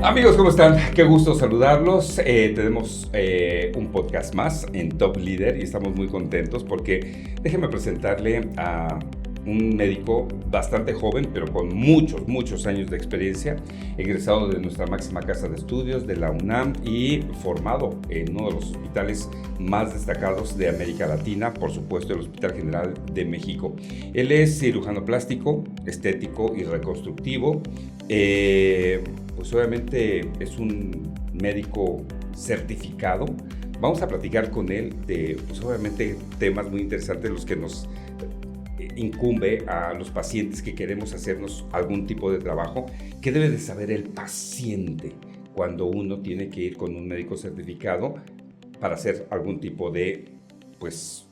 Amigos, ¿cómo están? Qué gusto saludarlos. Tenemos un podcast más en Top Leader y estamos muy contentos porque déjenme presentarle a un médico bastante joven, pero con muchos años de experiencia, egresado de nuestra máxima casa de estudios, de la UNAM, y formado en uno de los hospitales más destacados de América Latina, por supuesto el Hospital General de México. Él es cirujano plástico, estético y reconstructivo. Pues obviamente es un médico certificado. Vamos a platicar con él de, pues obviamente, temas muy interesantes, los que nos incumbe a los pacientes que queremos hacernos algún tipo de trabajo. ¿Qué debe de saber el paciente cuando uno tiene que ir con un médico certificado para hacer algún tipo de, pues,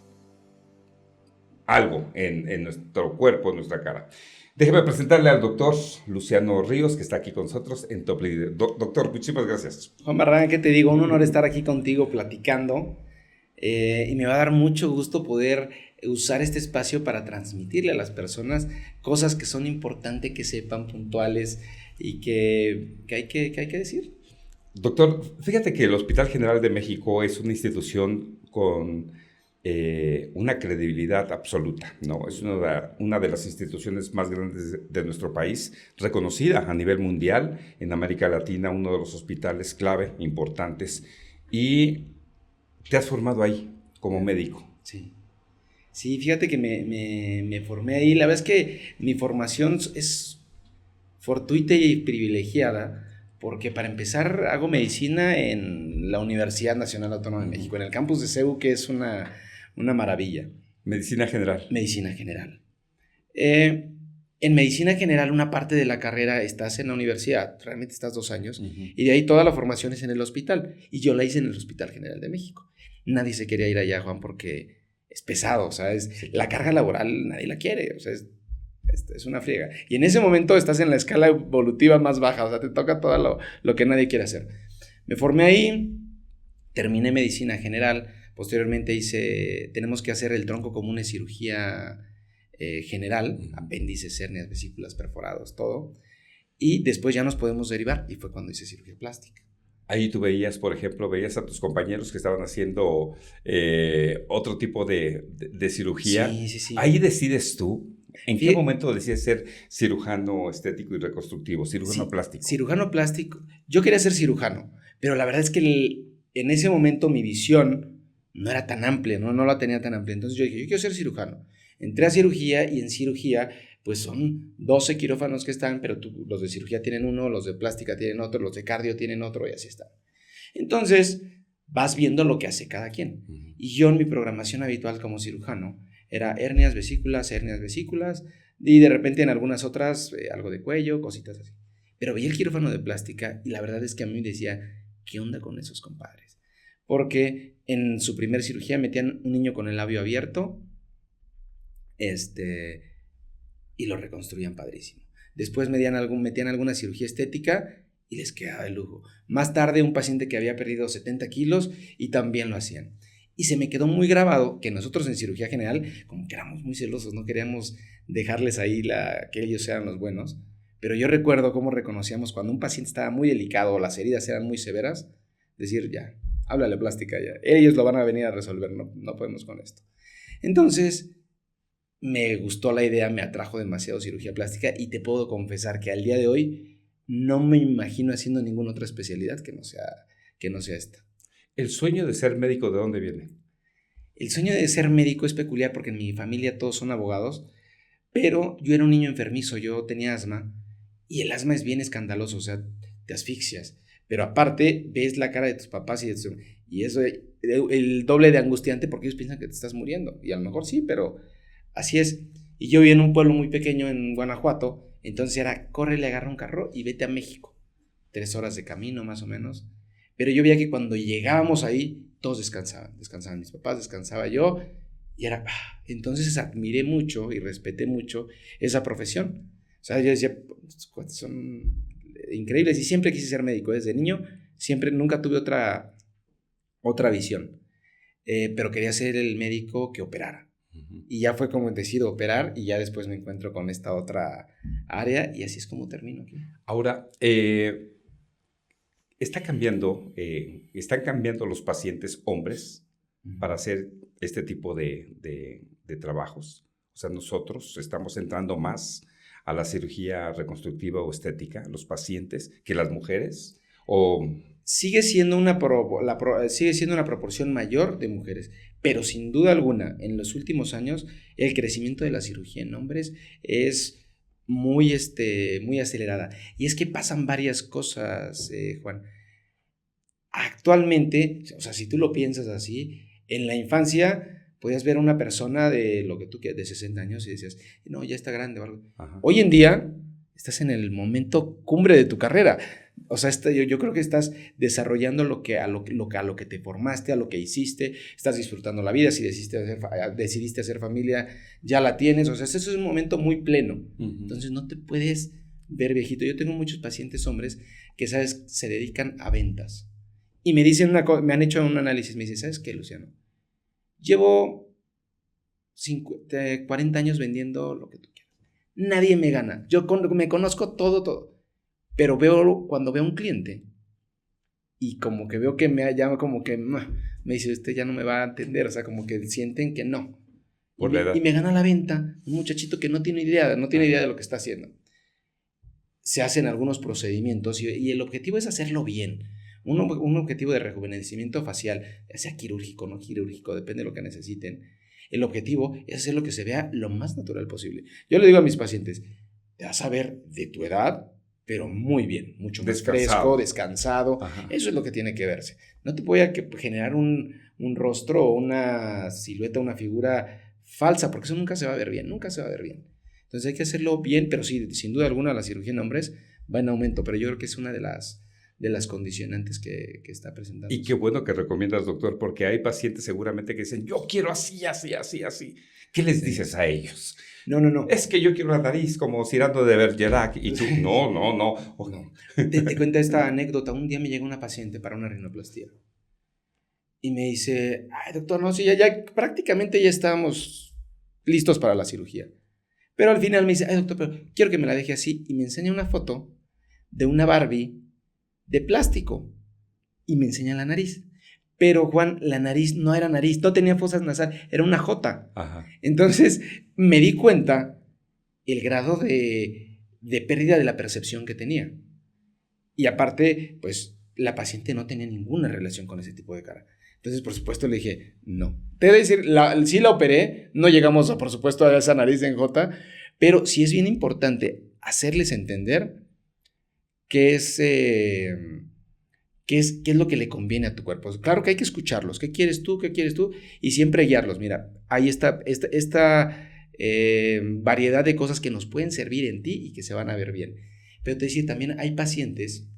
algo en nuestro cuerpo, en nuestra cara? Déjeme presentarle al doctor Luciano Ríos, que está aquí con nosotros en Top Leader. Doctor, muchísimas gracias. Juan Barragán, ¿qué te digo? Un honor estar aquí contigo platicando, y me va a dar mucho gusto poder usar este espacio para transmitirle a las personas cosas que son importantes que sepan, puntuales y que hay que decir. Doctor, fíjate que el Hospital General de México es una institución con una credibilidad absoluta, ¿no? Es una de las instituciones más grandes de nuestro país, reconocida a nivel mundial, en América Latina, uno de los hospitales clave, importantes, y te has formado ahí como médico. Sí. Sí, fíjate que me formé ahí. La verdad es que mi formación es fortuita y privilegiada, porque para empezar hago medicina en la Universidad Nacional Autónoma de México, en el campus de CEU, que es una maravilla. Medicina general. Medicina general. En medicina general, una parte de la carrera estás en la universidad, realmente estás 2 años, y de ahí toda la formación es en el hospital, y yo la hice en el Hospital General de México. Nadie se quería ir allá, Juan, porque es pesado, o sea, la carga laboral nadie la quiere, o sea, es una friega. Y en ese momento estás en la escala evolutiva más baja, o sea, te toca todo lo que nadie quiere hacer. Me formé ahí, terminé medicina general, posteriormente tenemos que hacer el tronco común de cirugía general, apéndices, hernias, vesículas, perforados, todo. Y después ya nos podemos derivar, y fue cuando hice cirugía plástica. Ahí tú veías, por ejemplo, veías a tus compañeros que estaban haciendo otro tipo de cirugía. Sí. Ahí decides tú, ¿en qué momento decides ser cirujano estético y reconstructivo, cirujano plástico? Cirujano plástico. Yo quería ser cirujano, pero la verdad es que en ese momento mi visión no era tan amplia, no la tenía tan amplia. Entonces yo dije, yo quiero ser cirujano. Entré a cirugía, y en cirugía pues son 12 quirófanos que están, pero los de cirugía tienen uno, los de plástica tienen otro, los de cardio tienen otro, y así están. Entonces vas viendo lo que hace cada quien. Y yo, en mi programación habitual como cirujano, era hernias, vesículas, y de repente en algunas otras algo de cuello, cositas así. Pero veía el quirófano de plástica y la verdad es que a mí me decía, ¿qué onda con esos compadres? Porque en su primer cirugía metían un niño con el labio abierto, y lo reconstruían padrísimo. Después metían alguna cirugía estética y les quedaba de lujo. Más tarde, un paciente que había perdido 70 kilos y también lo hacían. Y se me quedó muy grabado que nosotros en cirugía general, como que éramos muy celosos, no queríamos dejarles ahí que ellos sean los buenos. Pero yo recuerdo cómo reconocíamos cuando un paciente estaba muy delicado o las heridas eran muy severas, decir, ya, háblale plástica ya. Ellos lo van a venir a resolver, no podemos con esto. Entonces me gustó la idea, me atrajo demasiado cirugía plástica, y te puedo confesar que al día de hoy no me imagino haciendo ninguna otra especialidad que no sea esta. ¿El sueño de ser médico de dónde viene? El sueño de ser médico es peculiar porque en mi familia todos son abogados, pero yo era un niño enfermizo, yo tenía asma, y el asma es bien escandaloso, o sea, te asfixias, pero aparte ves la cara de tus papás y eso el doble de angustiante, porque ellos piensan que te estás muriendo, y a lo mejor sí, pero así es. Y yo vivía en un pueblo muy pequeño en Guanajuato, entonces era, córrele, agarra un carro y vete a México. 3 horas de camino más o menos. Pero yo veía que cuando llegábamos ahí, todos descansaban mis papás, descansaba yo, y era, entonces admiré mucho y respeté mucho esa profesión. O sea, yo decía, son increíbles, y siempre quise ser médico desde niño, nunca tuve otra visión, pero quería ser el médico que operara. Y ya fue como decido operar, y ya después me encuentro con esta otra área, y así es como termino aquí. Ahora, están cambiando los pacientes hombres para hacer este tipo de trabajos. O sea, nosotros estamos entrando más a la cirugía reconstructiva o estética, los pacientes, que las mujeres. O sigue siendo una proporción mayor de mujeres, pero sin duda alguna, en los últimos años, el crecimiento de la cirugía en hombres es muy acelerada. Y es que pasan varias cosas, Juan. Actualmente, o sea, si tú lo piensas así, en la infancia podías ver a una persona de lo que tú quieras, de 60 años, y decías, no, ya está grande o algo. Ajá. Hoy en día estás en el momento cumbre de tu carrera. O sea, yo creo que estás desarrollando a lo que te formaste, a lo que hiciste, estás disfrutando la vida. Si decidiste hacer familia, ya la tienes. O sea, eso es un momento muy pleno. Uh-huh. Entonces no te puedes ver viejito. Yo tengo muchos pacientes hombres que, ¿sabes?, se dedican a ventas. Y me dicen me han hecho un análisis. Me dicen, ¿sabes qué, Luciano? Llevo 40 años vendiendo lo que tú quieras. Nadie me gana. Yo me conozco todo. Pero cuando veo a un cliente y como que veo que me llama, como que me dice, usted ya no me va a atender, o sea, como que sienten que no. Y me gana la venta un muchachito que no tiene idea de lo que está haciendo. Se hacen algunos procedimientos y el objetivo es hacerlo bien. Un objetivo de rejuvenecimiento facial, ya sea quirúrgico o no quirúrgico, depende de lo que necesiten. El objetivo es hacer lo que se vea lo más natural posible. Yo le digo a mis pacientes, te vas a ver de tu edad, pero muy bien, mucho más fresco, descansado. Ajá. Eso es lo que tiene que verse. No te voy a generar un rostro o una silueta, una figura falsa, porque eso nunca se va a ver bien. Entonces hay que hacerlo bien, pero sí, sin duda alguna la cirugía en hombres va en aumento, pero yo creo que es una de las condicionantes que está presentando. Y qué bueno que recomiendas, doctor, porque hay pacientes seguramente que dicen, yo quiero así. ¿Qué les dices a ellos? No. Es que yo quiero la nariz como Cyrano de Bergerac. Y tú, no. Te cuento esta anécdota. Un día me llega una paciente para una rinoplastia. Y me dice, ay, doctor, no, sí, ya prácticamente ya estábamos listos para la cirugía. Pero al final me dice, ay, doctor, pero quiero que me la deje así. Y me enseña una foto de una Barbie de plástico. Y me enseña la nariz. Pero, Juan, la nariz no era nariz, no tenía fosas nasales, era una J. Ajá. Entonces me di cuenta el grado de pérdida de la percepción que tenía. Y aparte, pues la paciente no tenía ninguna relación con ese tipo de cara. Entonces, por supuesto, le dije, no. Te voy a decir, sí la operé, no llegamos, por supuesto, a esa nariz en J, pero sí es bien importante hacerles entender qué es lo que le conviene a tu cuerpo. Claro que hay que escucharlos. ¿Qué quieres tú? Y siempre guiarlos. Mira, ahí está esta variedad de cosas que nos pueden servir en ti y que se van a ver bien. Pero te decía, también hay pacientes,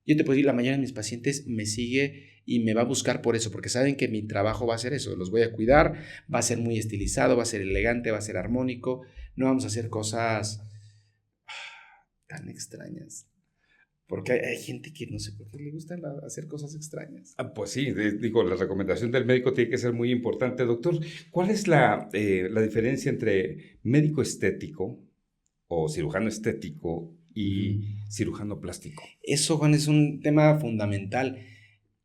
yo te puedo decir, la mayoría de mis pacientes me sigue y me va a buscar por eso, porque saben que mi trabajo va a ser eso. Los voy a cuidar, va a ser muy estilizado, va a ser elegante, va a ser armónico. No vamos a hacer cosas tan extrañas. Porque hay gente que no sé por qué le gusta hacer cosas extrañas. Pues sí, la recomendación del médico tiene que ser muy importante. Doctor, ¿cuál es la diferencia entre médico estético o cirujano estético y cirujano plástico? Eso, Juan, es un tema fundamental.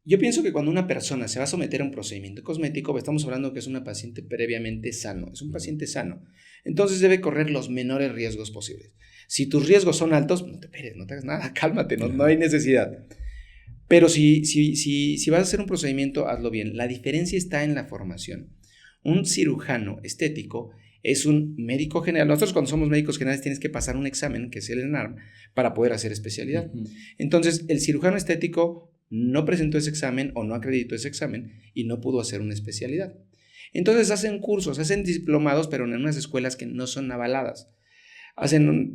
Yo pienso que cuando una persona se va a someter a un procedimiento cosmético, estamos hablando que es una paciente previamente sano, es un paciente sano. Entonces debe correr los menores riesgos posibles. Si tus riesgos son altos, no te esperes, no te hagas nada, cálmate, no hay necesidad. Pero si vas a hacer un procedimiento, hazlo bien. La diferencia está en la formación. Un cirujano estético es un médico general. Nosotros cuando somos médicos generales tienes que pasar un examen, que es el ENARM, para poder hacer especialidad. Uh-huh. Entonces, el cirujano estético no presentó ese examen o no acreditó ese examen y no pudo hacer una especialidad. Entonces hacen cursos, hacen diplomados, pero en unas escuelas que no son avaladas.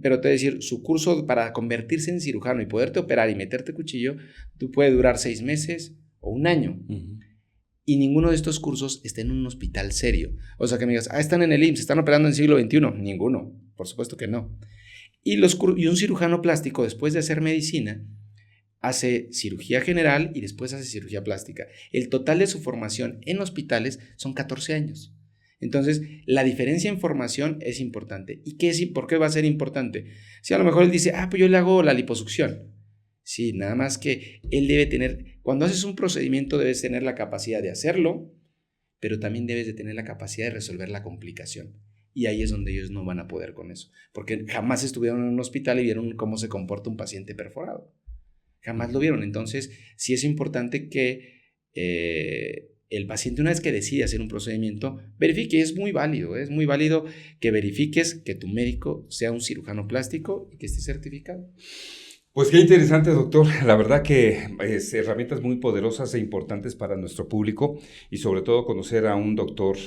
Pero te voy a decir, su curso para convertirse en cirujano y poderte operar y meterte cuchillo, tú puede durar 6 meses o 1 año. Uh-huh. Y ninguno de estos cursos está en un hospital serio. O sea, que me digas, están en el IMSS, están operando en el siglo XXI. Ninguno, por supuesto que no. Y un cirujano plástico, después de hacer medicina, hace cirugía general y después hace cirugía plástica. El total de su formación en hospitales son 14 años. Entonces, la diferencia en formación es importante. ¿Y por qué va a ser importante? Si a lo mejor él dice, pues yo le hago la liposucción. Sí, nada más que él debe tener, cuando haces un procedimiento debes tener la capacidad de hacerlo, pero también debes de tener la capacidad de resolver la complicación. Y ahí es donde ellos no van a poder con eso, porque jamás estuvieron en un hospital y vieron cómo se comporta un paciente perforado. Jamás lo vieron. Entonces, sí es importante que el paciente, una vez que decide hacer un procedimiento, verifique. Es muy válido que verifiques que tu médico sea un cirujano plástico y que esté certificado. Pues qué interesante, doctor. La verdad que es herramientas muy poderosas e importantes para nuestro público y sobre todo conocer a un doctor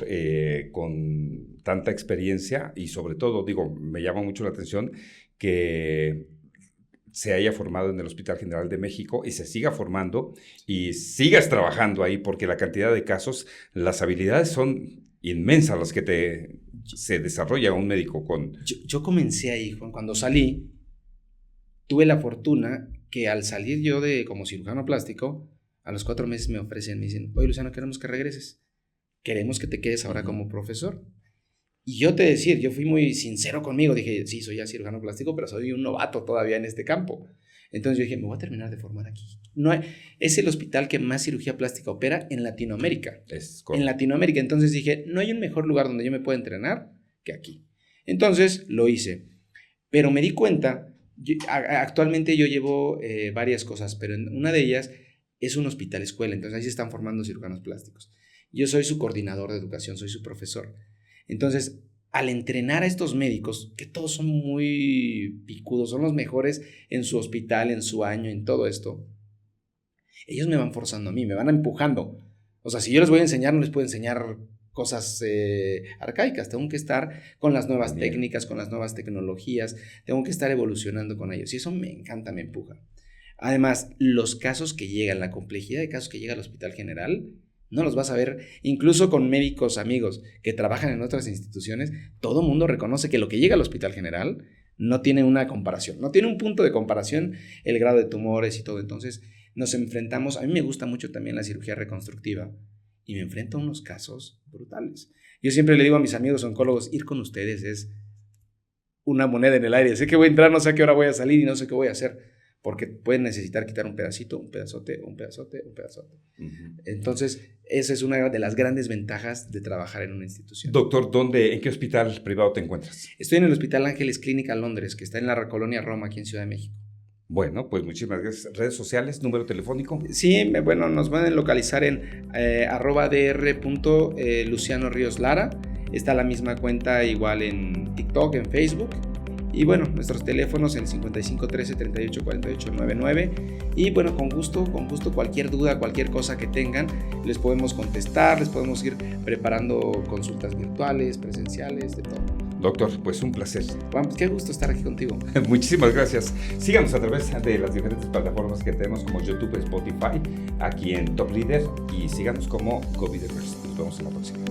con tanta experiencia y sobre todo, me llama mucho la atención que se haya formado en el Hospital General de México y se siga formando y sigas trabajando ahí porque la cantidad de casos, las habilidades son inmensas las que se desarrolla un médico con... Yo comencé ahí, Juan, cuando salí. Tuve la fortuna que al salir yo como cirujano plástico, a los 4 meses me dicen, oye Luciano, queremos que regreses, queremos que te quedes ahora como profesor. Y yo yo fui muy sincero conmigo, dije, sí, soy ya cirujano plástico, pero soy un novato todavía en este campo. Entonces yo dije, me voy a terminar de formar aquí. Es el hospital que más cirugía plástica opera en Latinoamérica. En Latinoamérica, entonces dije, no hay un mejor lugar donde yo me pueda entrenar que aquí. Entonces lo hice, pero me di cuenta. Actualmente yo llevo varias cosas, pero una de ellas es un hospital escuela, entonces ahí se están formando cirujanos plásticos. Yo soy su coordinador de educación, soy su profesor. Entonces, al entrenar a estos médicos, que todos son muy picudos, son los mejores en su hospital, en su año, en todo esto, ellos me van forzando a mí, me van empujando. O sea, si yo les voy a enseñar, no les puedo enseñar cosas arcaicas, tengo que estar con las nuevas técnicas, con las nuevas tecnologías, tengo que estar evolucionando con ellos y eso me encanta, me empuja. Además, los casos que llegan, la complejidad de casos que llega al Hospital General, no los vas a ver, incluso con médicos amigos que trabajan en otras instituciones, todo mundo reconoce que lo que llega al Hospital General no tiene una comparación, no tiene un punto de comparación el grado de tumores y todo. Entonces nos enfrentamos, a mí me gusta mucho también la cirugía reconstructiva, y me enfrento a unos casos brutales. Yo siempre le digo a mis amigos oncólogos, ir con ustedes es una moneda en el aire. Sé que voy a entrar, no sé a qué hora voy a salir y no sé qué voy a hacer, porque pueden necesitar quitar un pedacito, un pedazote. Entonces, esa es una de las grandes ventajas de trabajar en una institución. Doctor, en qué hospital privado te encuentras? Estoy en el Hospital Ángeles Clínica Londres, que está en la colonia Roma, aquí en Ciudad de México. Bueno, pues muchísimas gracias. ¿Redes sociales? ¿Número telefónico? Sí, nos pueden localizar en @dr.Luciano Ríos Lara. Está la misma cuenta igual en TikTok, en Facebook. Y nuestros teléfonos en 55 13 38 48 99. Y con gusto, cualquier duda, cualquier cosa que tengan, les podemos contestar, les podemos ir preparando consultas virtuales, presenciales, de todo. Doctor, pues un placer. Juan, pues qué gusto estar aquí contigo. Muchísimas gracias. Síganos a través de las diferentes plataformas que tenemos como YouTube, Spotify, aquí en Top Leader y síganos como Go Be The First. Nos vemos en la próxima.